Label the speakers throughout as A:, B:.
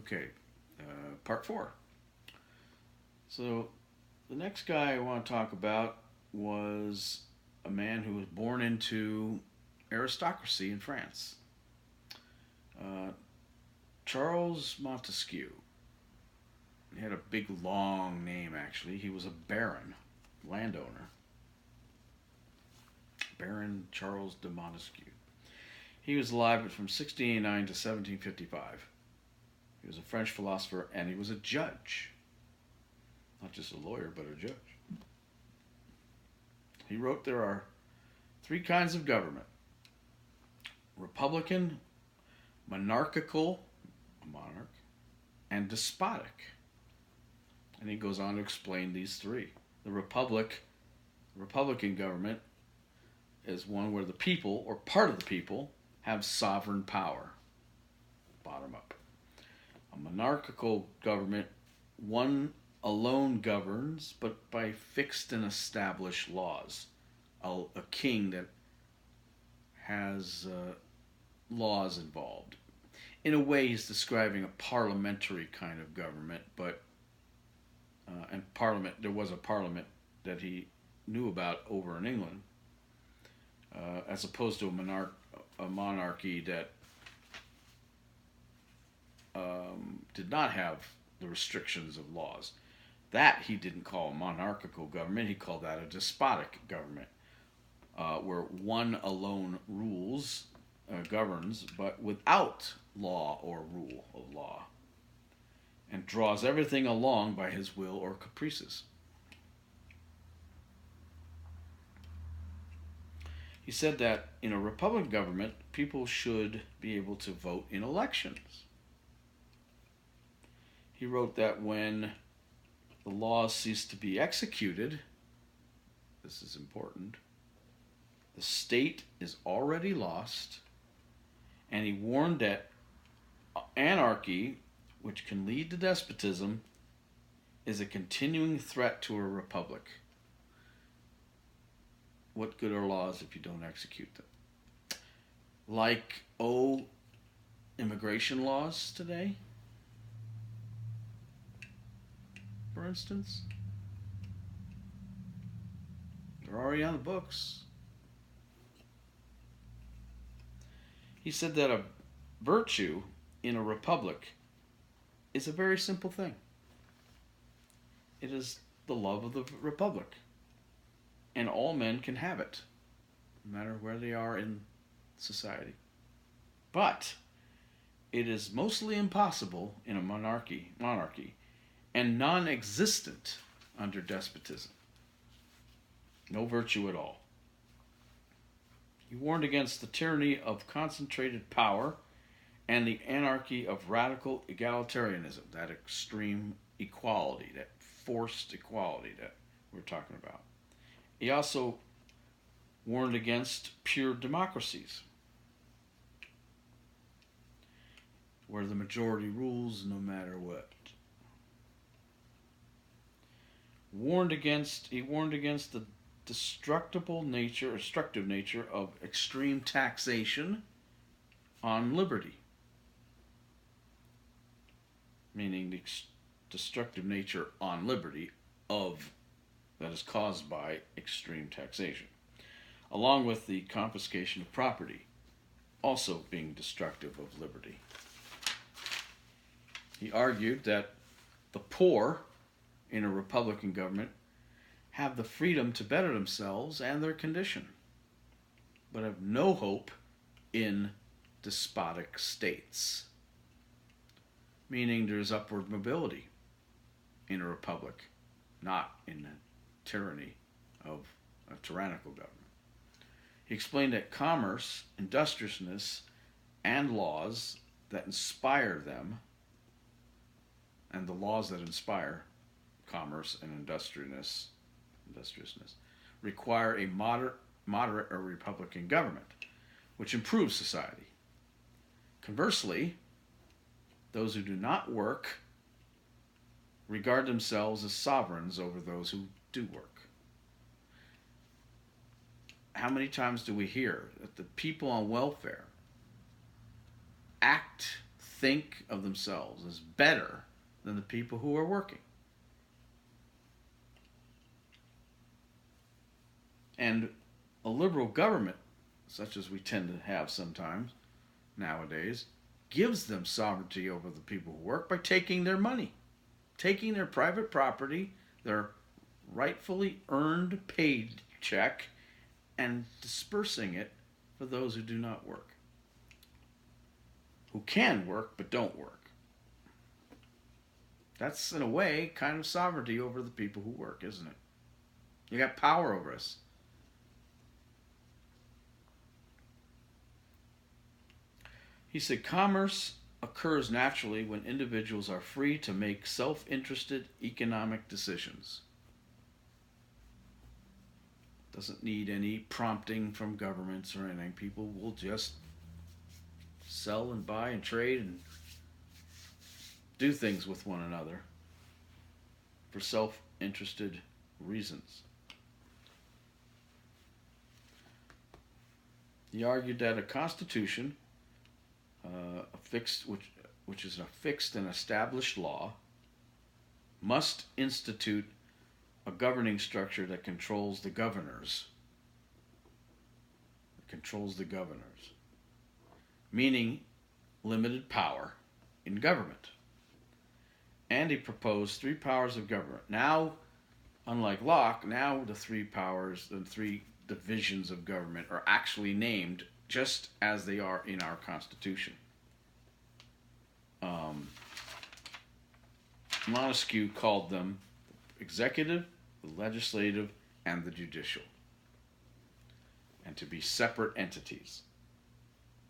A: Okay, part four. So the next guy I want to talk about was a man who was born into aristocracy in France. Uh, Charles Montesquieu. He had a big long name actually. He was a baron, landowner. Baron Charles de Montesquieu. He was alive from 1689 to 1755. He was a French philosopher and he was a judge. Not just a lawyer, but a judge. He wrote there are three kinds of government: republican, monarchical, a monarch, and despotic. And he goes on to explain these three. The Republican government is one where the people, or part of the people, have sovereign power, bottom up. A monarchical government, one alone governs, but by fixed and established laws. A king that has laws involved. In a way, he's describing a parliamentary kind of government, but and parliament. There was a parliament that he knew about over in England, as opposed to a monarchy that did not have the restrictions of laws. That he didn't call a monarchical government. He called that a despotic government, where one alone rules, governs, but without law or rule of law, and draws everything along by his will or caprices. He said that in a republican government, people should be able to vote in elections. He wrote that when the laws cease to be executed, this is important, the state is already lost, and he warned that anarchy, which can lead to despotism, is a continuing threat to a republic. What good are laws if you don't execute them? Like, immigration laws today, for instance. They're already on the books. He said that a virtue in a republic is a very simple thing. It is the love of the republic. And all men can have it, no matter where they are in society. But it is mostly impossible in a monarchy, and non-existent under despotism. No virtue at all. He warned against the tyranny of concentrated power and the anarchy of radical egalitarianism, that extreme equality, that forced equality that we're talking about. He also warned against pure democracies, where the majority rules no matter what. He warned against the destructive nature of extreme taxation on liberty, meaning the destructive nature on liberty of that is caused by extreme taxation, along with the confiscation of property, also being destructive of liberty. He argued that the poor in a republican government have the freedom to better themselves and their condition, but have no hope in despotic states, meaning there's upward mobility in a republic, not in the tyranny of a tyrannical government. He explained that commerce, industriousness, and laws that inspire them, and the laws that inspire commerce and industriousness require a moderate or republican government, which improves society. Conversely, those who do not work regard themselves as sovereigns over those who do work. How many times do we hear that the people on welfare act, think of themselves as better than the people who are working. And a liberal government, such as we tend to have sometimes nowadays, gives them sovereignty over the people who work by taking their money, taking their private property, their rightfully earned paycheck, and dispersing it for those who do not work, who can work but don't work. That's, in a way, kind of sovereignty over the people who work, isn't it? You got power over us. He said, commerce occurs naturally when individuals are free to make self-interested economic decisions. Doesn't need any prompting from governments or anything. People will just sell and buy and trade and do things with one another for self-interested reasons. He argued that a constitution, which is a fixed and established law, must institute a governing structure that controls the governors. Meaning limited power in government. And he proposed 3 powers of government. Now, unlike Locke, now the 3 powers, the 3 divisions of government are actually named just as they are in our Constitution. Montesquieu called them executive, the legislative, and the judicial, and to be separate entities.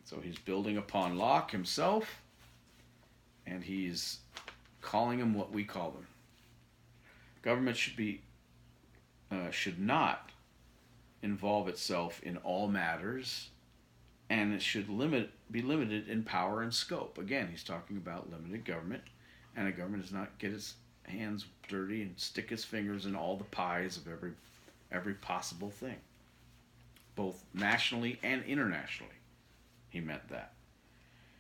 A: So he's building upon Locke himself, and he's calling them what we call them. Government should not involve itself in all matters, and it should be limited in power and scope. Again, he's talking about limited government, and a government does not get its hands dirty and stick its fingers in all the pies of every possible thing, both nationally and internationally. He meant that.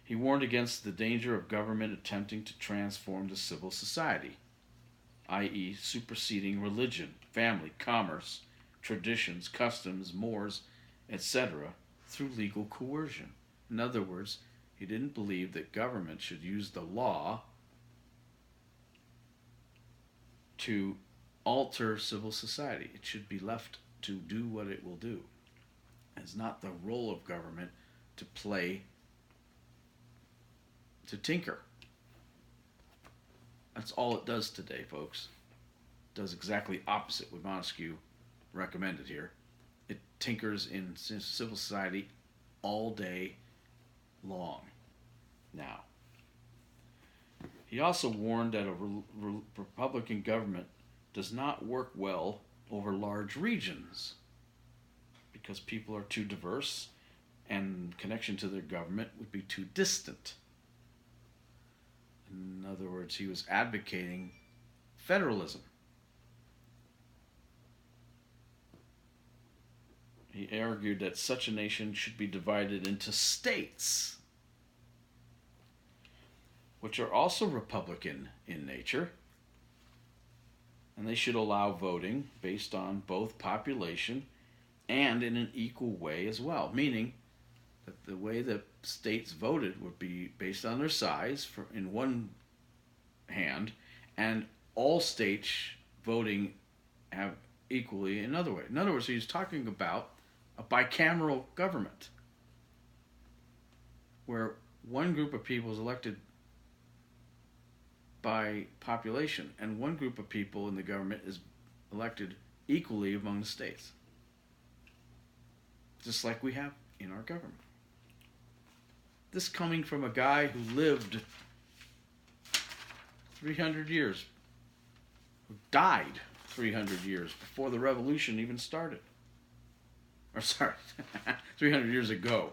A: He warned against the danger of government attempting to transform the civil society, i.e., superseding religion, family, commerce, traditions, customs, mores, etc., through legal coercion. In other words, he didn't believe that government should use the law to alter civil society. It should be left to do what it will do. It's not the role of government to play, to tinker. That's all it does today, folks. It does exactly opposite what Montesquieu recommended here. It tinkers in civil society all day long. Now, he also warned that a Republican government does not work well over large regions because people are too diverse and connection to their government would be too distant. In other words, he was advocating federalism. He argued that such a nation should be divided into states, which are also Republican in nature, and they should allow voting based on both population and in an equal way as well, meaning that the way that states voted would be based on their size in one hand, and all states voting have equally in another way. In other words, he's talking about a bicameral government where one group of people is elected by population and one group of people in the government is elected equally among the states, just like we have in our government. This coming from a guy who lived 300 years, who died 300 years before the revolution even started. Or sorry, 300 years ago,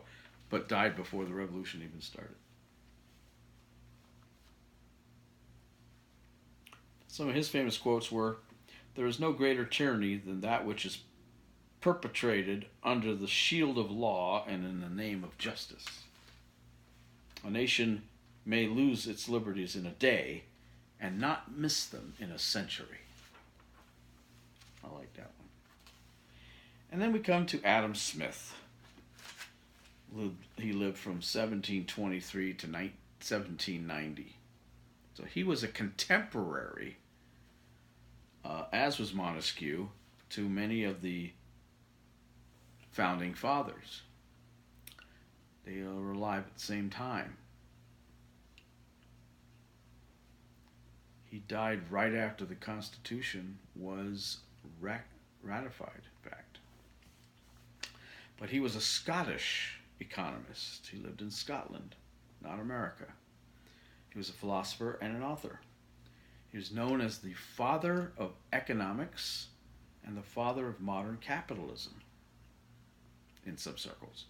A: but died before the revolution even started. Some of his famous quotes were, "There is no greater tyranny than that which is perpetrated under the shield of law and in the name of justice. A nation may lose its liberties in a day and not miss them in a century. I like that one. And then we come to Adam Smith. He lived from 1723 to 1790. So he was a contemporary, as was Montesquieu, to many of the founding fathers. They were alive at the same time. He died right after the Constitution was ratified, in fact. But he was a Scottish economist. He lived in Scotland, not America. He was a philosopher and an author. He was known as the father of economics and the father of modern capitalism in some circles.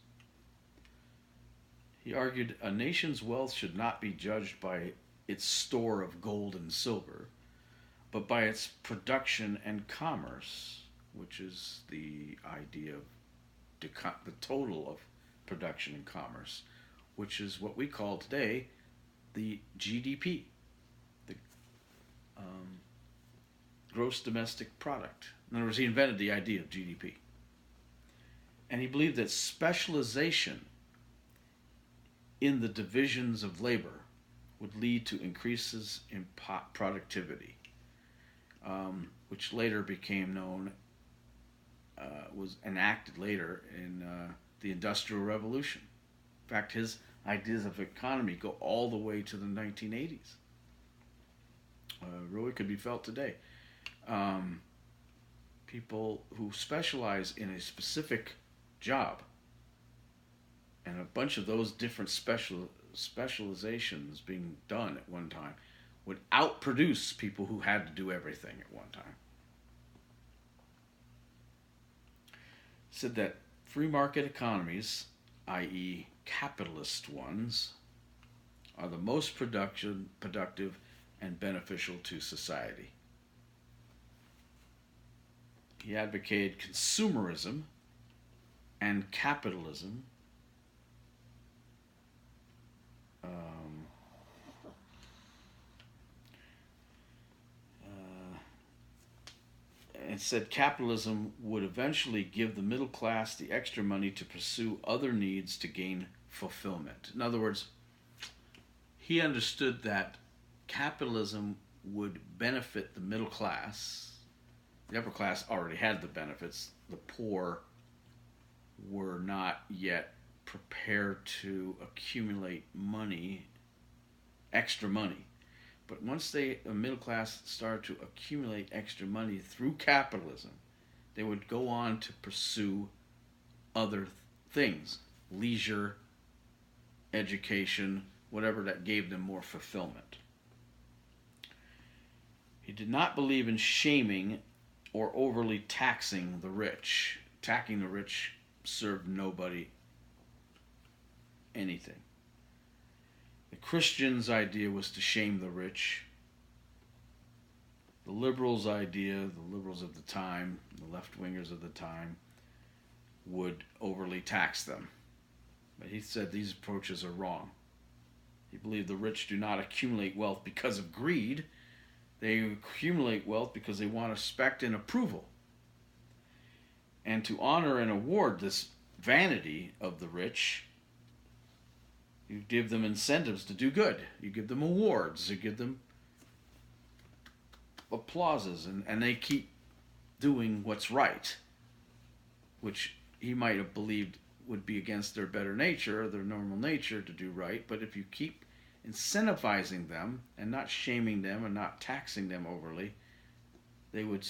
A: He argued a nation's wealth should not be judged by its store of gold and silver, but by its production and commerce, which is the idea of the total of production and commerce, which is what we call today the GDP, the gross domestic product. In other words, he invented the idea of GDP. And he believed that specialization in the divisions of labor would lead to increases in productivity, which later became known, was enacted later in the Industrial Revolution. In fact, his ideas of economy go all the way to the 1980s. Really could be felt today. People who specialize in a specific job, and a bunch of those different specializations being done at one time, would outproduce people who had to do everything at one time. Said that free market economies, i.e. capitalist ones, are the most productive and beneficial to society. He advocated consumerism and capitalism, and said capitalism would eventually give the middle class the extra money to pursue other needs to gain fulfillment. In other words, he understood that capitalism would benefit the middle class. The upper class already had the benefits. The poor were not yet prepared to accumulate money, extra money. But once the middle class started to accumulate extra money through capitalism, they would go on to pursue other things, leisure, education, whatever that gave them more fulfillment. He did not believe in shaming or overly taxing the rich. Taxing the rich served nobody anything. The Christians' idea was to shame the rich. The liberals' idea, the liberals of the time, the left-wingers of the time, would overly tax them. But he said these approaches are wrong. He believed the rich do not accumulate wealth because of greed. They accumulate wealth because they want respect and approval. And to honor and award this vanity of the rich, you give them incentives to do good. You give them awards. You give them applauses. And they keep doing what's right, which he might have believed would be against their better nature, their normal nature to do right. But if you keep incentivizing them and not shaming them and not taxing them overly, they would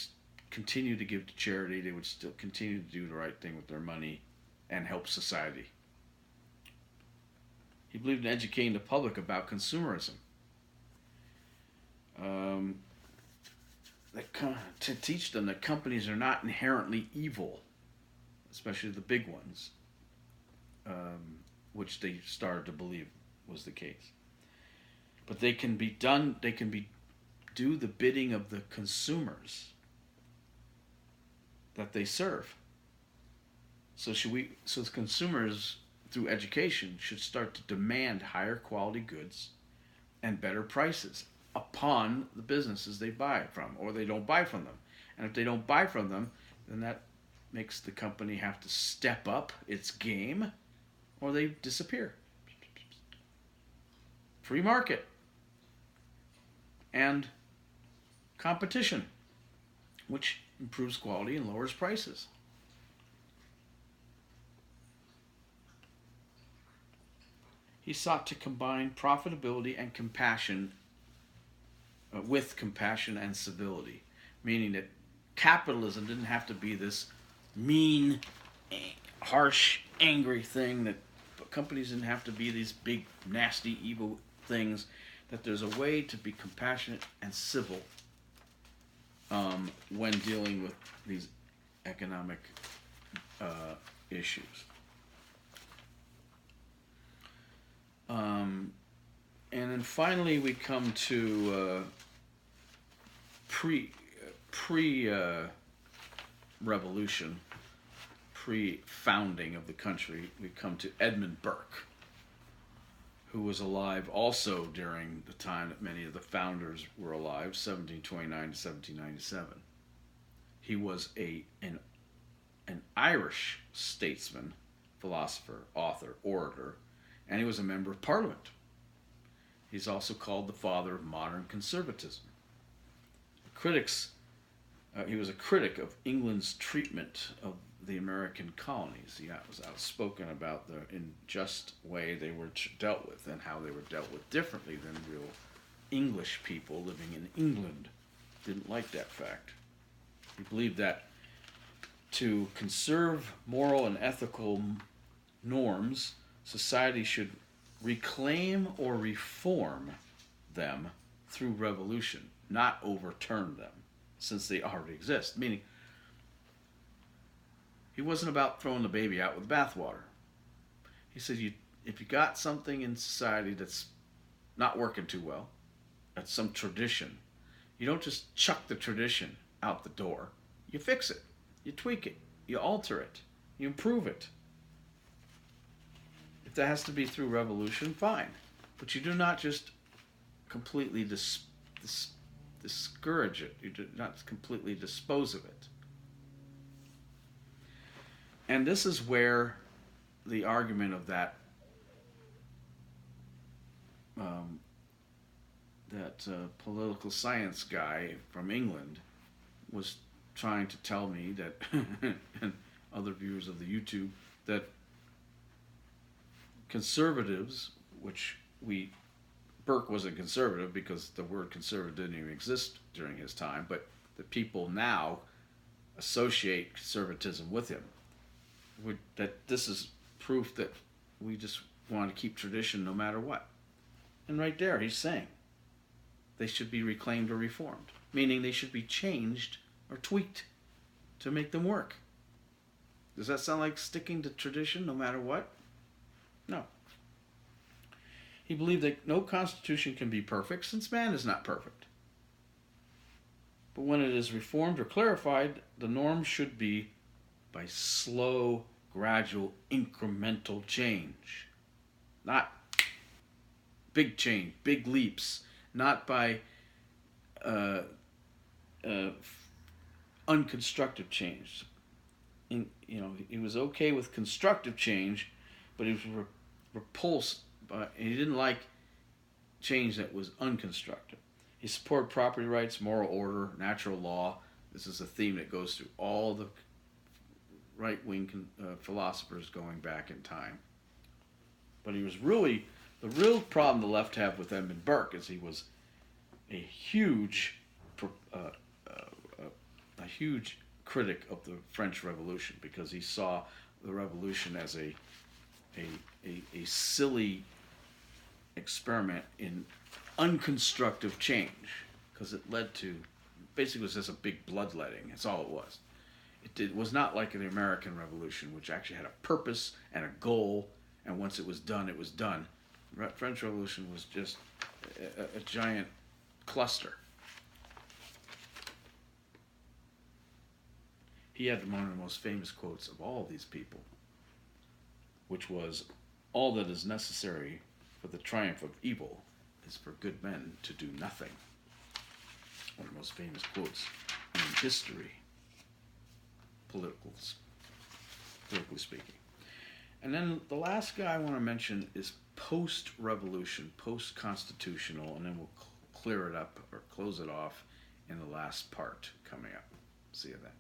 A: continue to give to charity. They would still continue to do the right thing with their money and help society. He believed in educating the public about consumerism. To teach them that companies are not inherently evil, especially the big ones, which they started to believe was the case. But they can do the bidding of the consumers that they serve. So the consumers, through education, should start to demand higher quality goods and better prices upon the businesses they buy from, or they don't buy from them. And if they don't buy from them, then that makes the company have to step up its game, or they disappear. Free market and competition, which improves quality and lowers prices. He sought to combine profitability and compassion with compassion and civility, meaning that capitalism didn't have to be this mean, harsh, angry thing, that companies didn't have to be these big, nasty, evil things, that there's a way to be compassionate and civil when dealing with these economic issues. And then finally we come to pre-revolution, pre-founding of the country. We come to Edmund Burke, who was alive also during the time that many of the founders were alive, 1729 to 1797. He was an Irish statesman, philosopher, author, orator, and he was a member of Parliament. He's also called the father of modern conservatism. He was a critic of England's treatment of the American colonies. He was outspoken about the unjust way they were dealt with, and how they were dealt with differently than real English people living in England. Didn't like that fact. He believed that to conserve moral and ethical norms, society should reclaim or reform them through revolution, not overturn them, since they already exist. Meaning, he wasn't about throwing the baby out with the bathwater. He said, if you got something in society that's not working too well, that's some tradition, you don't just chuck the tradition out the door. You fix it, you tweak it, you alter it, you improve it. If that has to be through revolution, fine. But you do not just completely discourage it. You do not completely dispose of it. And this is where the argument of that political science guy from England was trying to tell me that, and other viewers of the YouTube, that conservatives, which Burke wasn't conservative because the word conservative didn't even exist during his time, but the people now associate conservatism with him. That this is proof that we just want to keep tradition no matter what. And right there he's saying they should be reclaimed or reformed, meaning they should be changed or tweaked to make them work. Does that sound like sticking to tradition no matter what? No. He believed that no constitution can be perfect, since man is not perfect. But when it is reformed or clarified, the norm should be by slow, gradual, incremental change. Not big change, big leaps. Not by unconstructive change. He was okay with constructive change, but he was repulsed by, he didn't like change that was unconstructive. He supported property rights, moral order, natural law. This is a theme that goes through all the right-wing philosophers going back in time. But he was really, the real problem the left have with Edmund Burke is he was a huge critic of the French Revolution, because he saw the revolution as a silly experiment in unconstructive change, because it led to, basically it was just a big bloodletting. That's all it was. It was not like the American Revolution, which actually had a purpose and a goal, and once it was done, it was done. French Revolution was just a giant cluster. He had one of the most famous quotes of all of these people, which was, "All that is necessary for the triumph of evil is for good men to do nothing. One of the most famous quotes in history, politically speaking. And then the last guy I want to mention is post-revolution, post-constitutional, and then we'll clear it up or close it off in the last part coming up. See you then.